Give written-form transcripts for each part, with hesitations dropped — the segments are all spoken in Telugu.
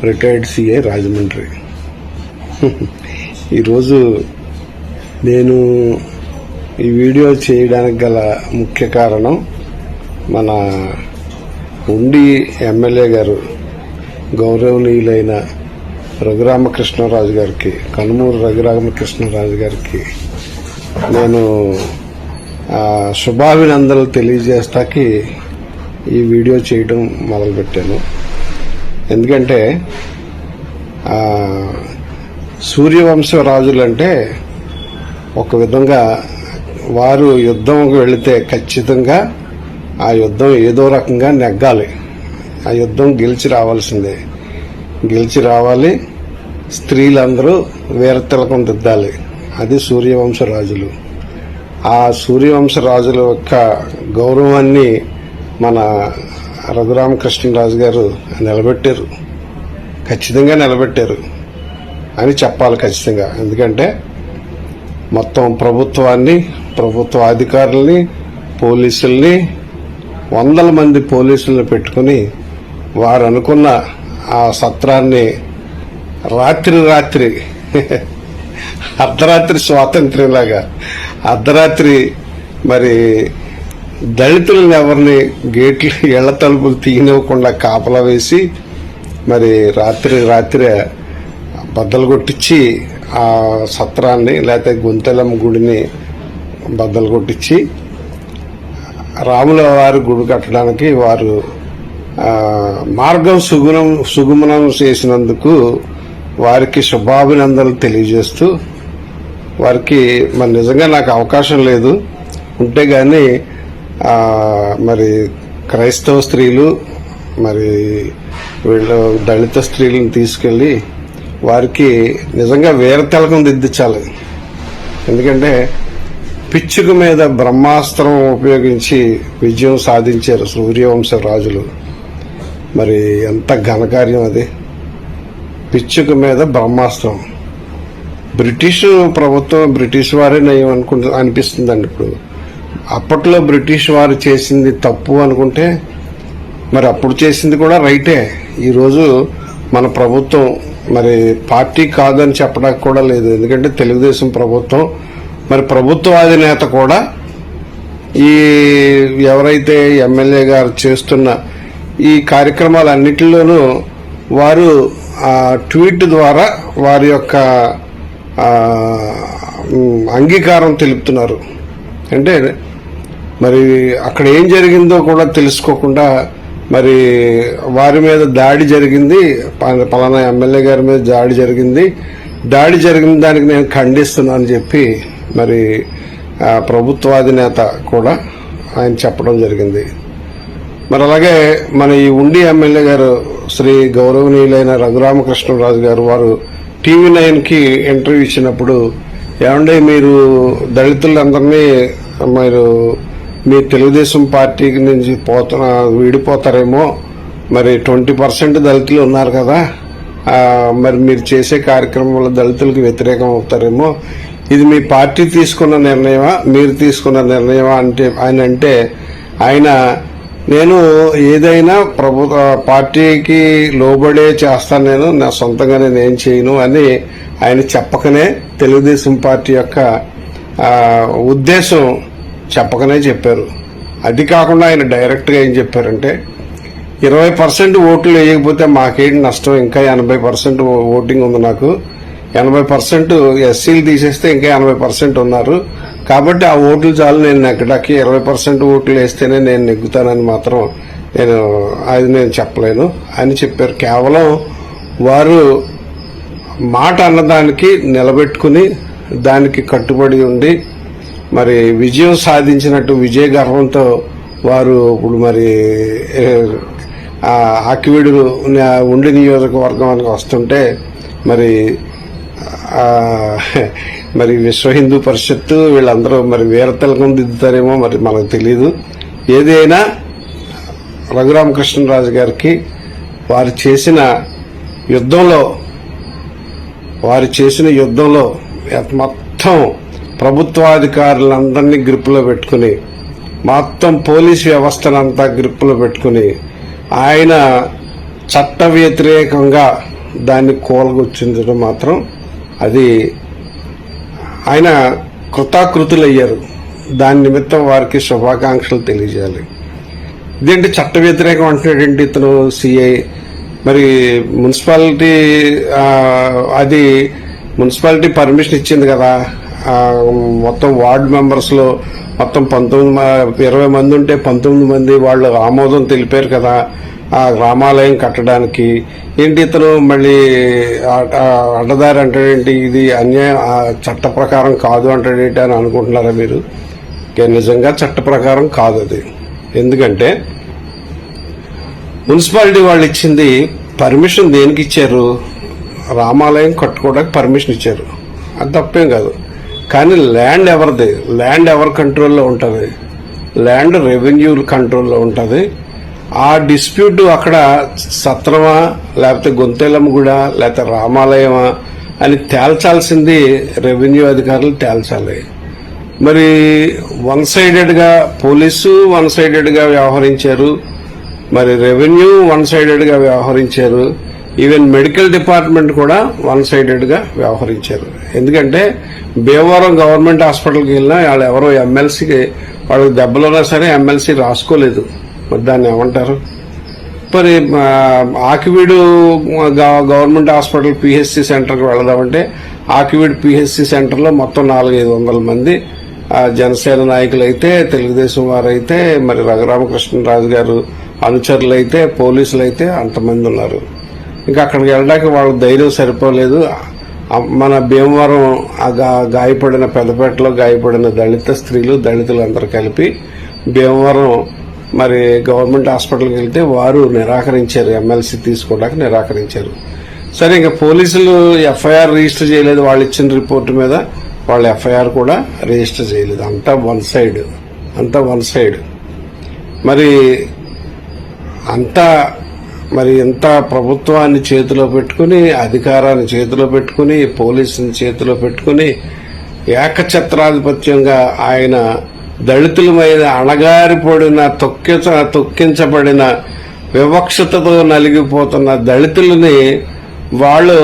Retired CI Rajahmundry. ఈరోజు నేను ఈ వీడియో చేయడానికి గల ముఖ్య కారణం మన ఉండి ఎమ్మెల్యే గారు గౌరవనీయులైన రఘురామకృష్ణరాజు గారికి, కనుమూరు రఘురామకృష్ణరాజు గారికి నేను శుభాభినందనలు తెలియజేస్తాకి ఈ వీడియో చేయడం మొదలుపెట్టాను. ఎందుకంటే సూర్యవంశ రాజులంటే ఒక విధంగా వారు యుద్ధంకి వెళితే ఖచ్చితంగా ఆ యుద్ధం ఏదో రకంగా నెగ్గాలి. ఆ యుద్ధం గెలిచి రావాల్సిందే, గెలిచి రావాలి. స్త్రీలందరూ వీరతిలకం దిద్దాలి. అది సూర్యవంశ రాజులు. ఆ సూర్యవంశ రాజుల యొక్క గౌరవాన్ని మన రఘురామకృష్ణరాజు గారు నిలబెట్టారు, ఖచ్చితంగా నిలబెట్టారు అని చెప్పాలి ఖచ్చితంగా. ఎందుకంటే మొత్తం ప్రభుత్వాన్ని, ప్రభుత్వ అధికారుల్ని, పోలీసుల్ని, వందల మంది పోలీసులను పెట్టుకుని వారు అనుకున్న ఆ సత్రాన్ని రాత్రి అర్ధరాత్రి స్వాతంత్ర్యంలాగా అర్ధరాత్రి మరి దళితులను ఎవరిని గేట్లు ఇళ్ల తలుపులు తీయనివ్వకుండా కాపలా వేసి మరి రాత్రి బద్దలు కొట్టించి ఆ సత్రాన్ని లేకపోతే గుంతెలమ్మ గుడిని బద్దలు కొట్టించి రాముల వారి గుడి కట్టడానికి వారు మార్గం సుగమనం చేసినందుకు వారికి శుభాభినందనలు తెలియజేస్తూ, వారికి మరి నిజంగా నాకు అవకాశం లేదు ఉంటే గాని మరి క్రైస్తవ స్త్రీలు మరి వీళ్ళు దళిత స్త్రీలను తీసుకెళ్లి వారికి నిజంగా వీరతిలకం దిద్దించాలి. ఎందుకంటే పిచ్చుక మీద బ్రహ్మాస్త్రం ఉపయోగించి విజయం సాధించారు సూర్యవంశ రాజులు. మరి ఎంత ఘనకార్యం అది! పిచ్చుక మీద బ్రహ్మాస్త్రం. బ్రిటిష్ ప్రభుత్వం బ్రిటిష్ వారే నయం అనిపిస్తుందండి ఇప్పుడు. అప్పట్లో బ్రిటిష్ వారు చేసింది తప్పు అనుకుంటే మరి అప్పుడు చేసింది కూడా రైటే. ఈరోజు మన ప్రభుత్వం మరి పార్టీ కాదని చెప్పడానికి కూడా లేదు. ఎందుకంటే తెలుగుదేశం ప్రభుత్వం, మరి ప్రభుత్వ అధినేత కూడా ఈ ఎవరైతే ఎమ్మెల్యే గారు చేస్తున్న ఈ కార్యక్రమాలన్నిటిలోనూ వారు ట్వీట్ ద్వారా వారి యొక్క అంగీకారం తెలుపుతున్నారు. అంటే మరి అక్కడ ఏం జరిగిందో కూడా తెలుసుకోకుండా మరి వారి మీద దాడి జరిగింది, పలానా ఎమ్మెల్యే గారి మీద దాడి జరిగిన దానికి నేను ఖండిస్తున్నాను చెప్పి మరి ప్రభుత్వాధినేత కూడా ఆయన చెప్పడం జరిగింది. మరి అలాగే మన ఈ ఉండి ఎమ్మెల్యే గారు శ్రీ గౌరవనీయులైన రఘురామకృష్ణరాజు గారు వారు TV9కి ఇంటర్వ్యూ ఇచ్చినప్పుడు, ఏమంటే మీరు దళితులందరినీ మీరు మీ తెలుగుదేశం పార్టీకి నుంచి విడిపోతారేమో, మరి 20% దళితులు ఉన్నారు కదా, మరి మీరు చేసే కార్యక్రమంలో దళితులకు వ్యతిరేకం అవుతారేమో, ఇది మీ పార్టీ తీసుకున్న నిర్ణయమా మీరు తీసుకున్న నిర్ణయమా అంటే ఆయన నేను ఏదైనా ప్రభుత్వ పార్టీకి లోబడే చేస్తాను, నేను నా సొంతంగా నేనేం చేయను అని ఆయన చెప్పకనే తెలుగుదేశం పార్టీ యొక్క ఉద్దేశం చెప్పకనే చెప్పారు. అది కాకుండా ఆయన డైరెక్ట్గా ఏం చెప్పారంటే 20% ఓట్లు వేయకపోతే మాకేంటి నష్టం, ఇంకా 80% ఓటింగ్ ఉంది, నాకు 80% ఎస్సీలు తీసేస్తే ఇంకా 80% ఉన్నారు, కాబట్టి ఆ ఓట్లు చాలు నేను నెగ్గడానికి, 20% ఓట్లు వేస్తేనే నేను నెగ్గుతానని మాత్రం నేను చెప్పలేను అని చెప్పారు. కేవలం వారు మాట అన్నదానికి నిలబెట్టుకుని దానికి కట్టుబడి ఉండి మరి విజయం సాధించినట్టు విజయ గర్వంతో వారు ఇప్పుడు మరి ఆకివీడు ఉండి నియోజకవర్గానికి వస్తుంటే మరి విశ్వ హిందూ పరిషత్తు వీళ్ళందరూ మరి వీరతిలకం దిద్దుతారేమో మరి మనకు తెలియదు. ఏదైనా రఘురామకృష్ణరాజు గారికి వారు చేసిన యుద్ధంలో మొత్తం ప్రభుత్వాధికారులందరినీ గ్రిప్పులో పెట్టుకుని, మొత్తం పోలీస్ వ్యవస్థనంతా గ్రిప్పులో పెట్టుకుని ఆయన చట్ట వ్యతిరేకంగా దాన్ని కూలగొచ్చించడం మాత్రం అది ఆయన కృతాకృతులయ్యారు. దాని నిమిత్తం వారికి శుభాకాంక్షలు తెలియజేయాలి. ఇదేంటి చట్ట వ్యతిరేకం అంటున్నాడండి ఇతను సిఐ. మరి మున్సిపాలిటీ అది మున్సిపాలిటీ పర్మిషన్ ఇచ్చింది కదా. మొత్తం వార్డు మెంబర్స్ లో మొత్తం 20 మంది ఉంటే 19 మంది వాళ్ళు ఆమోదం తెలిపారు కదా ఆ రామాలయం కట్టడానికి. ఏంటి ఇతను మళ్ళీ అడ్డదారి అంటాడేంటి, ఇది అన్యాయం, చట్ట ప్రకారం కాదు అంటాడేంటి అని అనుకుంటున్నారా మీరు? నిజంగా చట్ట ప్రకారం కాదు అది. ఎందుకంటే మున్సిపాలిటీ వాళ్ళు ఇచ్చింది పర్మిషన్ దేనికి ఇచ్చారు? రామాలయం కట్టుకోవడానికి పర్మిషన్ ఇచ్చారు. అది తప్పేం కాదు. కానీ ల్యాండ్ ఎవరిది? ల్యాండ్ ఎవరి కంట్రోల్లో ఉంటుంది? ల్యాండ్ రెవెన్యూ కంట్రోల్లో ఉంటుంది. ఆ డిస్ప్యూట్ అక్కడ సత్రమా లేకపోతే గొంతెలమ్మ గుడా లేకపోతే రామాలయమా అని తేల్చాల్సింది రెవెన్యూ అధికారులు తేల్చాలి. మరి వన్ సైడెడ్ గా పోలీసు వన్ సైడెడ్ గా వ్యవహరించారు, మరి రెవెన్యూ వన్ సైడెడ్ గా వ్యవహరించారు, ఈవెన్ మెడికల్ డిపార్ట్మెంట్ కూడా వన్ సైడెడ్ గా వ్యవహరించారు. ఎందుకంటే భీమవరం గవర్నమెంట్ హాస్పిటల్కి వెళ్ళినా వాళ్ళు ఎవరో ఎమ్మెల్సీకి వాళ్ళకి దెబ్బలున్నా సరే ఎమ్మెల్సీ రాసుకోలేదు. మరి దాన్ని ఏమంటారు? మరి ఆకివీడు గవర్నమెంట్ హాస్పిటల్ పిహెచ్సి సెంటర్కి వెళదామంటే ఆకివీడు పిహెచ్సి సెంటర్లో మొత్తం 400-500 మంది జనసేన నాయకులు అయితే, తెలుగుదేశం వారైతే, మరి రఘురామకృష్ణరాజు గారు అనుచరులు అయితే, పోలీసులు అయితే అంతమంది ఉన్నారు. ఇంకా అక్కడికి వెళ్ళడానికి వాళ్ళ ధైర్యం సరిపోలేదు. మన భీమవరం గాయపడిన పెద్దపేటలో గాయపడిన దళిత స్త్రీలు దళితులందరూ కలిపి భీమవరం మరి గవర్నమెంట్ హాస్పిటల్కి వెళ్తే వారు నిరాకరించారు, ఎమ్మెల్సీ తీసుకోవడానికి నిరాకరించారు. సరే, ఇంకా పోలీసులు ఎఫ్ఐఆర్ రిజిస్టర్ చేయలేదు. వాళ్ళు ఇచ్చిన రిపోర్టు మీద వాళ్ళు ఎఫ్ఐఆర్ కూడా రిజిస్టర్ చేయలేదు. అంతా వన్ సైడ్. మరి ఎంత ప్రభుత్వాన్ని చేతిలో పెట్టుకుని, అధికారాన్ని చేతిలో పెట్టుకుని, పోలీసుని చేతిలో పెట్టుకుని ఏకఛత్రాధిపత్యంగా ఆయన దళితుల మీద అణగారిపడిన తొక్కించబడిన వివక్షతతో నలిగిపోతున్న దళితులని వాళ్ళు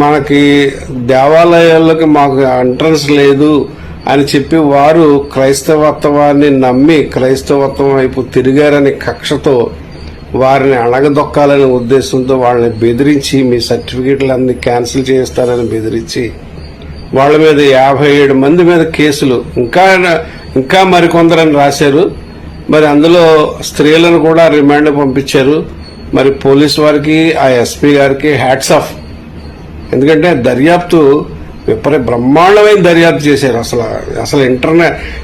మనకి దేవాలయాల్లోకి మాకు ఎంట్రన్స్ లేదు అని చెప్పి వారు క్రైస్తవత్వాన్ని నమ్మి క్రైస్తవత్వం వైపు తిరిగారని కక్షతో వారిని అణగదొక్కాలనే ఉద్దేశంతో వాళ్ళని బెదిరించి మీ సర్టిఫికెట్లన్నీ క్యాన్సిల్ చేస్తారని బెదిరించి వాళ్ళ మీద 57 మంది మీద కేసులు, ఇంకా మరికొందరని రాశారు. మరి అందులో స్త్రీలను కూడా రిమాండ్ పంపించారు. మరి పోలీసు వారికి, ఆ ఎస్పీ గారికి హ్యాట్స్ ఆఫ్. ఎందుకంటే దర్యాప్తు బ్రహ్మాండమైన దర్యాప్తు చేశారు. అసలు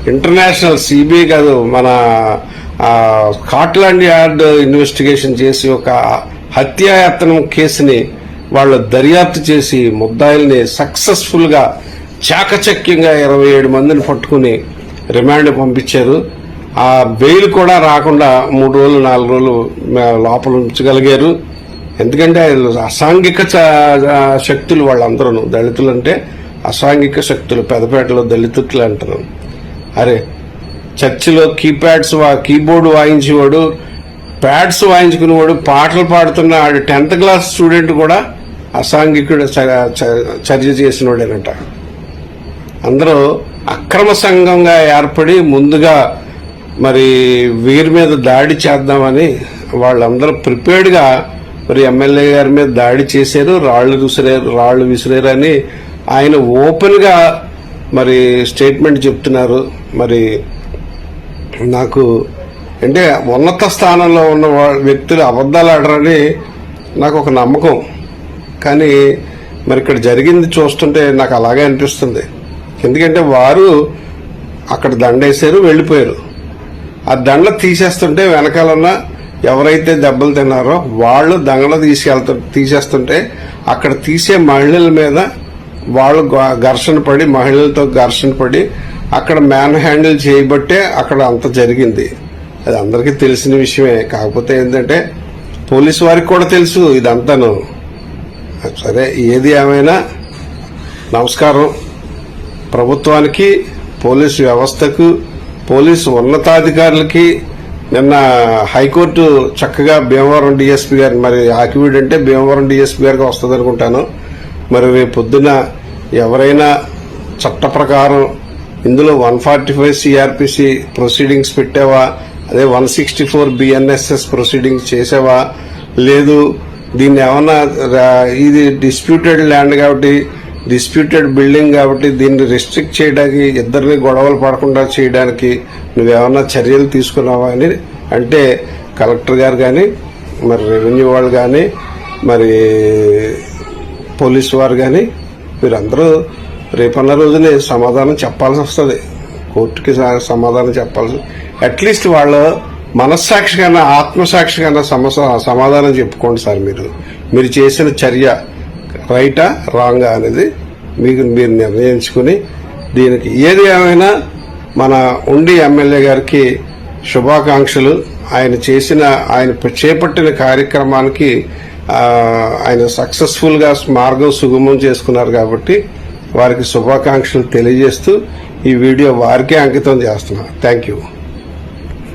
ఇంటర్నేషనల్ సిబిఐ కాదు, మన స్కాట్లాండ్ యార్డ్ ఇన్వెస్టిగేషన్ చేసి ఒక హత్యాయత్నం కేసుని వాళ్ళు దర్యాప్తు చేసి ముద్దాయిల్ని సక్సెస్ఫుల్ గా చాకచక్యంగా 27 మందిని పట్టుకుని రిమాండ్ పంపించారు. ఆ బెయిల్ కూడా రాకుండా 3 రోజులు 4 రోజులు లోపల ఉంచగలిగారు. ఎందుకంటే అసాంఘిక శక్తులు వాళ్ళందరూ, దళితులు అంటే అసాంఘిక శక్తులు. పెద్దపేటలో దళితులు అంటారు. అరే, చర్చిలో కీబోర్డు వాయించేవాడు, ప్యాడ్స్ వాయించుకునేవాడు, పాటలు పాడుతున్న 10th క్లాస్ స్టూడెంట్ కూడా అసాంఘికుడు చర్య చేసినవాడేనట. అందరూ అక్రమ సంఘంగా ఏర్పడి ముందుగా మరి వీరి మీద దాడి చేద్దామని వాళ్ళందరూ ప్రిపేర్డ్ గా మరి ఎమ్మెల్యే గారి మీద దాడి చేశారు, రాళ్లు విసిరారని ఆయన ఓపెన్ గా మరి స్టేట్మెంట్ చెప్తున్నారు. మరి నాకు అంటే ఉన్నత స్థానంలో ఉన్న వ్యక్తులు అబద్ధాలు ఆడరని నాకు ఒక నమ్మకం. కానీ మరి ఇక్కడ జరిగింది చూస్తుంటే నాకు అలాగే అనిపిస్తుంది. ఎందుకంటే వారు అక్కడ దండేశారు, వెళ్లిపోయారు. ఆ దండ తీసేస్తుంటే వెనకాలన్న ఎవరైతే దెబ్బలు తిన్నారో వాళ్ళు దండ తీసేస్తుంటే అక్కడ తీసే మహిళల మీద వాళ్ళు మహిళలతో ఘర్షణ పడి అక్కడ మ్యాన్ హ్యాండిల్ చేయబట్టే అక్కడ అంత జరిగింది. అది అందరికీ తెలిసిన విషయమే. కాకపోతే ఏంటంటే పోలీసు వారికి కూడా తెలుసు ఇదంతాను. సరే, ఏది ఏమైనా నమస్కారం ప్రభుత్వానికి, పోలీసు వ్యవస్థకు, పోలీసు ఉన్నతాధికారులకి, నిన్న హైకోర్టు చక్కగా భీమవరం డిఎస్పీ గారు, మరి ఆకివీడు అంటే భీమవరం డిఎస్పీ గారికి వస్తుంది అనుకుంటాను. మరి రేపు పొద్దున ఎవరైనా చట్ట ప్రకారం ఇందులో 145 సిఆర్పిసి ప్రొసీడింగ్స్ పెట్టావా, అదే 164 బిఎన్ఎస్ఎస్ ప్రొసీడింగ్స్ చేసావా, లేదు దీన్ని ఏమన్నా ఇది డిస్ప్యూటెడ్ ల్యాండ్ కాబట్టి, డిస్ప్యూటెడ్ బిల్డింగ్ కాబట్టి దీన్ని రెస్ట్రిక్ట్ చేయడానికి, ఇద్దరిని గొడవలు పడకుండా చేయడానికి నువ్వేమన్నా చర్యలు తీసుకున్నావా అని అంటే కలెక్టర్ గారు కానీ, మరి రెవెన్యూ వాళ్ళు కానీ, మరి పోలీసు వారు కానీ వీరందరూ రేపన్న రోజునే సమాధానం చెప్పాల్సి వస్తుంది. కోర్టుకి సమాధానం చెప్పాల్సి, అట్లీస్ట్ వాళ్ళ మనస్సాక్షి కన్నా ఆత్మసాక్షి కన్నా సమాధానం చెప్పుకోండి సార్. మీరు చేసిన చర్య రైటా రాంగా అనేది మీరు నిర్ణయించుకుని దీనికి ఏది ఏమైనా మన ఉండి ఎమ్మెల్యే గారికి శుభాకాంక్షలు. ఆయన చేపట్టిన కార్యక్రమానికి ఆయన సక్సెస్ఫుల్ గా మార్గం సుగమం చేసుకున్నారు కాబట్టి వారికి శుభాకాంక్షలు తెలియజేస్తూ ఈ వీడియో వారికే అంకితం చేస్తున్నా. Thank you.